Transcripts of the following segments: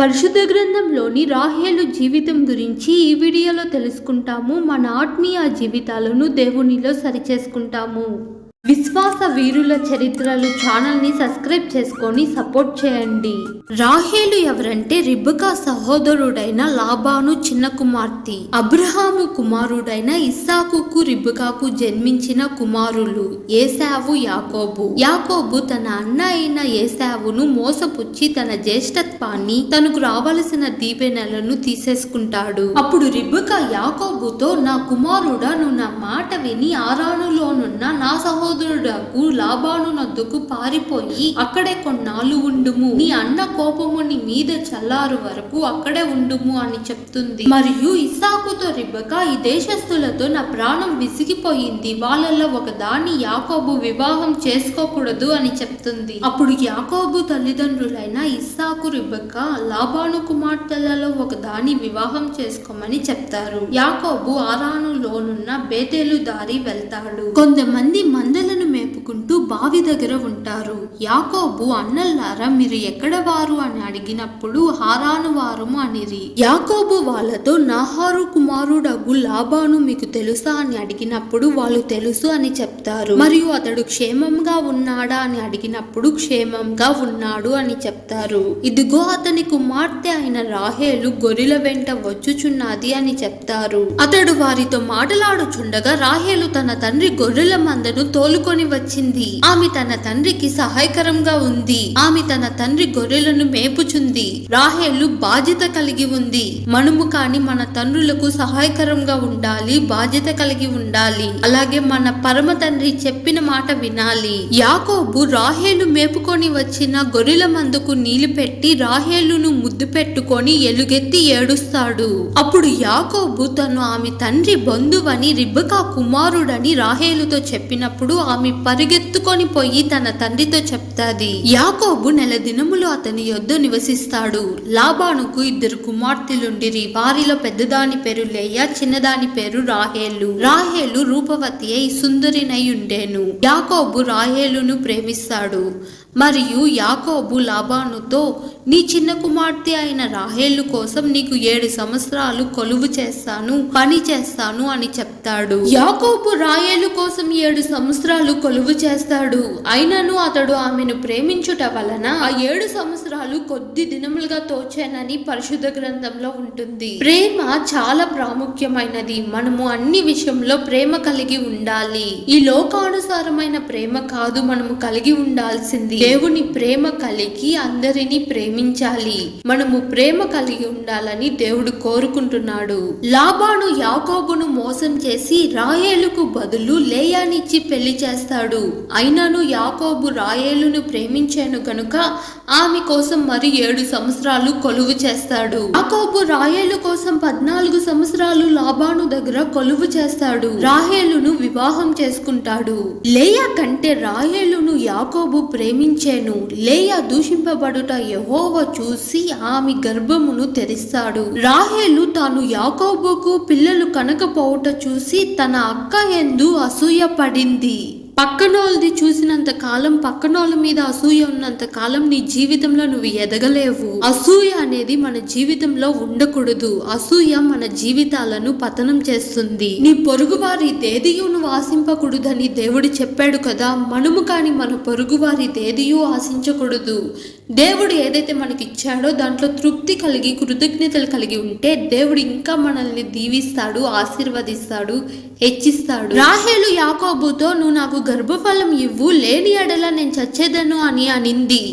పరిశుద్ధ గ్రంథంలోని రాహేలు జీవితం గురించి ఈ వీడియోలో తెలుసుకుంటాము. మన ఆత్మీయ జీవితాలను దేవునిలో సరిచేసుకుంటాము. విశ్వాస వీరుల చరిత్రలు ఛానల్ని సబ్స్క్రైబ్ చేసుకొని సపోర్ట్ చేయండి. రాహేలు ఎవరంటే రిబకా సహోదరుడైన లాబాను చిన్న కుమార్తె. అబ్రహాము కుమారుడైన ఇస్సాకుకు రిబకాకు జన్మించిన కుమారులు ఏశావు, యాకోబు. యాకోబు తన అన్న అయిన ఏశావును మోసపుచ్చి తన జ్యేష్ఠత్వాన్ని, తనకు రావలసిన దీవెనలను తీసేసుకుంటాడు. అప్పుడు రిబకా యాకోబుతో, నా కుమారుడా, నువ్వు నా మాట విని ఆరానులోనున్న నా సహోదరుడకు లాబాను నొద్దకు పారిపోయి అక్కడే కొన్నాళ్ళు ఉండుము. నీ అన్న కోపము నీ మీద చల్లారు వరకు అక్కడే ఉండుము అని చెప్తుంది. మరియు ఇస్సాకుతో రిబకా, ఈ దేశస్థులతో నా ప్రాణం విసిగిపోయింది, వాళ్ళల్లో ఒక దాన్ని యాకోబు వివాహం చేసుకోకూడదు అని చెప్తుంది. అప్పుడు యాకోబు తల్లిదండ్రులైన ఇస్సాకు రిబకా లాబాను కుమార్తెలలో ఒక దాన్ని వివాహం చేసుకోమని చెప్తారు. యాకోబు ఆరానులోనున్న బేతేలు దారి వెళ్తాడు. కొంతమంది మందలను మేపుకుంటూ బావి దగ్గర ఉంటారు. యాకోబు, అన్నల్లారా, మీరు ఎక్కడ వారు అని అడిగినప్పుడు హారాను వారము అనిరి. యాకోబు వాళ్ళతో, నాహారు కుమారుడగు లాబాను మీకు తెలుసా అని అడిగినప్పుడు వాళ్ళు తెలుసు అని చెప్తారు. మరియు అతడు క్షేమంగా ఉన్నాడా అని అడిగినప్పుడు క్షేమంగా ఉన్నాడు అని చెప్తారు. ఇదిగో అతని కుమార్తె అయిన రాహేలు గొర్రెల వెంట వచ్చుచున్నది అని చెప్తారు. అతడు వారితో మాట్లాడుచుండగా రాహేలు తన తండ్రి గొర్రెల మందను తోలుకొని వచ్చింది. ఆమె తన తండ్రికి సహాయకరంగా ఉంది. ఆమె తన తండ్రి గొర్రెలను మేపుచుంది. రాహేలు బాధ్యత కలిగి ఉంది. మనము కాని మన తండ్రులకు సహాయకరంగా ఉండాలి, బాధ్యత కలిగి ఉండాలి. అలాగే మన పరమ తండ్రి చెప్పిన మాట వినాలి. యాకోబు రాహేలు మేపుకొని వచ్చిన గొర్రెల మందుకు నీళ్లు పెట్టి రాహేలును ముద్దు పెట్టుకొని ఎలుగెత్తి ఏడుస్తాడు. అప్పుడు యాకోబు తను ఆమె తండ్రి బంధువని రిబకా కుమారుడని రాహేలుతో చెప్పినప్పుడు ఆమె పరిగెత్తుకొని పోయి తన తండ్రితో చెప్తాది. యాకోబు నెల దినములు అతని యొద్ద నివసిస్తాడు. లాబానుకు 2 కుమార్తెలుండిరి. వారిలో పెద్దదాని పేరు లేయా, చిన్నదాని పేరు రాహేలు. రాహేలు రూపవతి అయి సుందరినై ఉండేను. యాకోబు రాహేలును ప్రేమిస్తాడు. మరియు యాకోబు లాబానుతో, నీ చిన్న కుమార్తె అయిన రాహేలు కోసం నీకు 7 సంవత్సరాలు కొలువు చేస్తాను, పని చేస్తాను అని చెప్తాడు. యాకోబు రాహేలు కోసం 7 సంవత్సరాలు కొలువు చేస్తాడు. అయినను అతడు ఆమెను ప్రేమించుట వలన ఆ 7 సంవత్సరాలు కొద్ది దినములుగా తోచేనని పరిశుద్ధ గ్రంథంలో ఉంటుంది. ప్రేమ చాలా ప్రాముఖ్యమైనది. మనము అన్ని విషయంలో ప్రేమ కలిగి ఉండాలి. ఈ లోకానుసారమైన ప్రేమ కాదు మనము కలిగి ఉండాల్సింది. దేవుని ప్రేమ కలిగి అందరినీ ప్రేమించాలి. మనము ప్రేమ కలిగి ఉండాలని దేవుడు కోరుకుంటున్నాడు. లాబాను యాకోబును మోసం చేసి రాహేలుకు బదులు లేయానిచ్చి పెళ్లి చేస్తాడు. అయినను యాకోబు రాహేలును ప్రేమించాను గనుక ఆమె కోసం మరి 7 సంవత్సరాలు కొలువు చేస్తాడు. యాకోబు రాహేలు కోసం 14 సంవత్సరాలు లాబాను దగ్గర కొలువు చేస్తాడు. రాహేలును వివాహం చేసుకుంటాడు. లేయా కంటే రాహేలును యాకోబు ప్రేమించాను. లేయా దూషింపబడుట యెహోవా చూసి ఆమె గర్భమును తెరిస్తాడు. రాహేలు తాను యాకోబుకు పిల్లలు కనకపోవుట చూసి తన అక్క యందు అసూయ పడింది. పక్కనోళ్ళది చూసినంత కాలం, పక్కనోళ్ళ మీద అసూయ ఉన్నంత కాలం నీ జీవితంలో నువ్వు ఎదగలేవు. అసూయ అనేది మన జీవితంలో ఉండకూడదు. అసూయ మన జీవితాలను పతనం చేస్తుంది. నీ పొరుగు వారి దేదియు నువ్వు ఆశింపకూడదని దేవుడు చెప్పాడు కదా. మనము కాని మన పొరుగు వారి దేదియు ఆశించకూడదు. దేవుడు ఏదైతే మనకి ఇచ్చాడో దాంట్లో తృప్తి కలిగి, కృతజ్ఞతలు కలిగి ఉంటే దేవుడు ఇంకా మనల్ని దీవిస్తాడు, ఆశీర్వదిస్తాడు, హెచ్చిస్తాడు. రాహేలు యాకోబుతో, నువ్వు నాకు గర్భఫలం ఇవ్వు, లేని ఎడల నేను చచ్చేదను అని అనింది.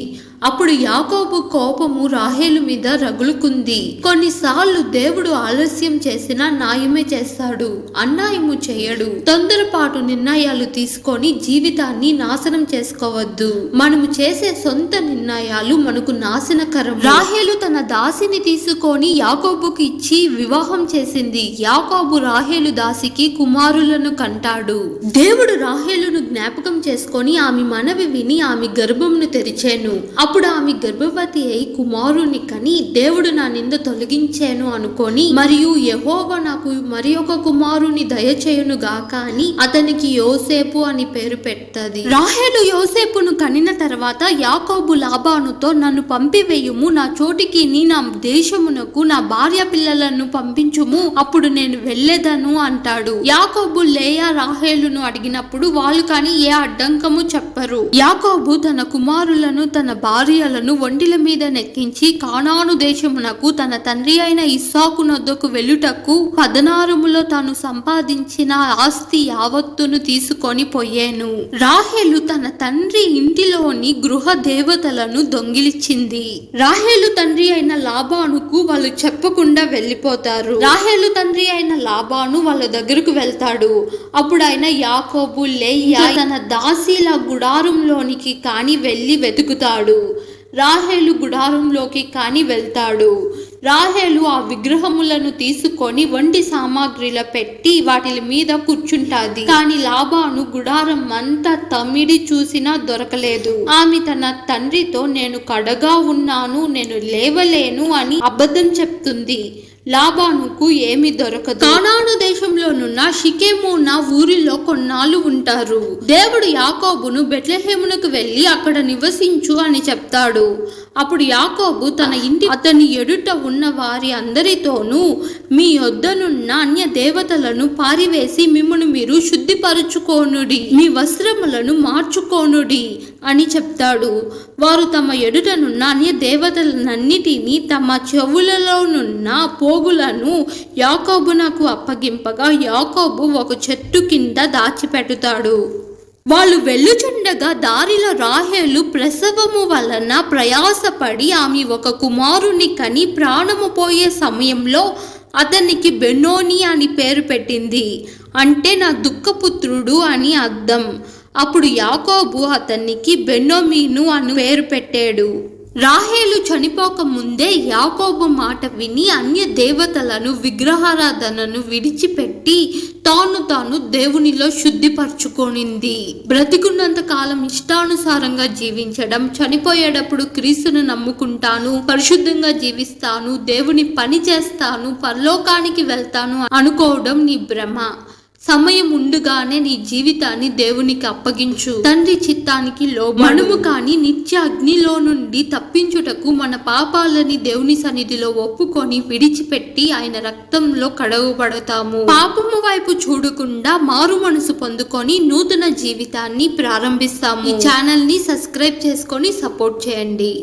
అప్పుడు యాకోబు కోపము రాహేలు మీద రగులుకుంది. కొన్నిసార్లు దేవుడు ఆలస్యం చేసినా న్యాయమే చేస్తాడు, అన్యాయము చేయడు. తొందరపాటు నిర్ణయాలు తీసుకొని జీవితాన్ని నాశనం చేసుకోవద్దు. మనము చేసే సొంత నిర్ణయాలు మనకు నాశనకరం. రాహేలు తన దాసిని తీసుకొని యాకోబుకి ఇచ్చి వివాహం చేసింది. యాకోబు రాహేలు దాసికి కుమారులను కంటాడు. దేవుడు రాహేలును జ్ఞాపకం చేసుకొని ఆమె మనవి విని ఆమె గర్భమును తెరిచెను. అప్పుడు ఆమె గర్భవతి అయి కుమారుని కని దేవుడు నా నింద తొలగించాను అనుకొని మరియు యెహోవా నాకు మరి ఒక కుమారుని దయచేయును గాక అని అతనికి యోసేపు అని పేరు పెట్టది. రాహేలు యోసేపును కనిన తర్వాత యాకోబు లాబానుతో నన్ను పంపివేయుము, నా చోటికి నా దేశమునకు నా భార్య పిల్లలను పంపించుము, అప్పుడు నేను వెళ్ళేదను అంటాడు. యాకోబు లేయా రాహేలును అడిగినప్పుడు వాళ్ళు కానీ ఏ అడ్డంకము చెప్పరు. యాకోబు తన కుమారులను తన భార్యలను ఒంటిల మీద నెక్కించి కానాను దేశమునకు తన తండ్రి అయిన ఇస్సాకు నొద్దకు వెళ్ళుటకు పదనారములో తాను సంపాదించిన ఆస్తి యావత్తును తీసుకొని పోయేను. రాహేలు తన తండ్రి ఇంటిలోని గృహ దేవతలను దొంగిలించింది. రాహేలు తండ్రి అయిన లాబానుకు వాళ్ళు చెప్పకుండా వెళ్ళిపోతారు. రాహేలు తండ్రి అయిన లాబాను వాళ్ళ దగ్గరకు వెళ్తాడు. అప్పుడు ఆయన యాకోబు లేయా తన దాసీల గుడారంలోనికి కాని వెళ్ళి వెతుకుతాడు. రాహేలు గుడారంలోకి కాని వెళ్తాడు. రాహేలు ఆ విగ్రహములను తీసుకొని వంటి సామాగ్రిలో పెట్టి వాటి మీద కూర్చుంటాది. కాని లాబాను గుడారం అంతా తమిడి చూసినా దొరకలేదు. ఆమె తన తండ్రితో నేను కడగా ఉన్నాను, నేను లేవలేను అని అబద్ధం చెప్తుంది. లాబానుకు ఏమి దొరకదు. కానాను దేశంలోనున్న షికెమున ఊరిలో కొన్నాళ్ళు ఉంటారు. దేవుడు యాకోబును బెత్లెహేమునకు వెళ్ళి అక్కడ నివసించు అని చెప్తాడు. అప్పుడు యాకోబు తన ఇంటి అతని ఎదుట ఉన్న వారి అందరితోనూ మీ యొద్దనున్న అన్య దేవతలను పారివేసి మిమ్మును మీరు శుద్ధిపరచుకోనుడి, మీ వస్త్రములను మార్చుకోనుడి అని చెప్తాడు. వారు తమ ఎదుటనున్న అన్య దేవతలన్నిటినీ తమ చెవులలోనున్న పోగులను యాకోబునకు అప్పగింపగా యాకోబు ఒక చెట్టు కింద దాచిపెట్టుతాడు. వాళ్ళు వెళ్ళుచుండగా దారిలో రాహేలు ప్రసవము వలన ప్రయాసపడి ఆమె ఒక కుమారుని కని ప్రాణము పోయే సమయంలో అతనికి బెనోని అని పేరు పెట్టింది. అంటే నా దుఃఖపుత్రుడు అని అర్థం. అప్పుడు యాకోబు అతనికి బెనోమీను అని పేరు పెట్టాడు. రాహేలు చనిపోక ముందే యాకోబు మాట విని అన్య దేవతలను విగ్రహారాధనను విడిచిపెట్టి తాను దేవునిలో శుద్ధిపరచుకొనింది. బ్రతికున్నంత కాలం ఇష్టానుసారంగా జీవించడం, చనిపోయేటప్పుడు క్రీస్తును నమ్ముకుంటాను, పరిశుద్ధంగా జీవిస్తాను, దేవుని పని చేస్తాను, పరలోకానికి వెళ్తాను అనుకోవడం నీ భ్రమ. సమయం ఉండుగానే నీ జీవితాన్ని దేవునికి అప్పగించు. తండ్రి చిత్తానికి మనము కాని నిత్య అగ్నిలో నుండి తప్పించుటకు మన పాపాలని దేవుని సన్నిధిలో ఒప్పుకొని విడిచిపెట్టి ఆయన రక్తంలో కడగబడతాము. పాపము వైపు చూడకుండా మారు మనసు పొందుకొని నూతన జీవితాన్ని ప్రారంభిస్తాము. ఈ ఛానల్ ని సబ్స్క్రైబ్ చేసుకొని సపోర్ట్ చేయండి.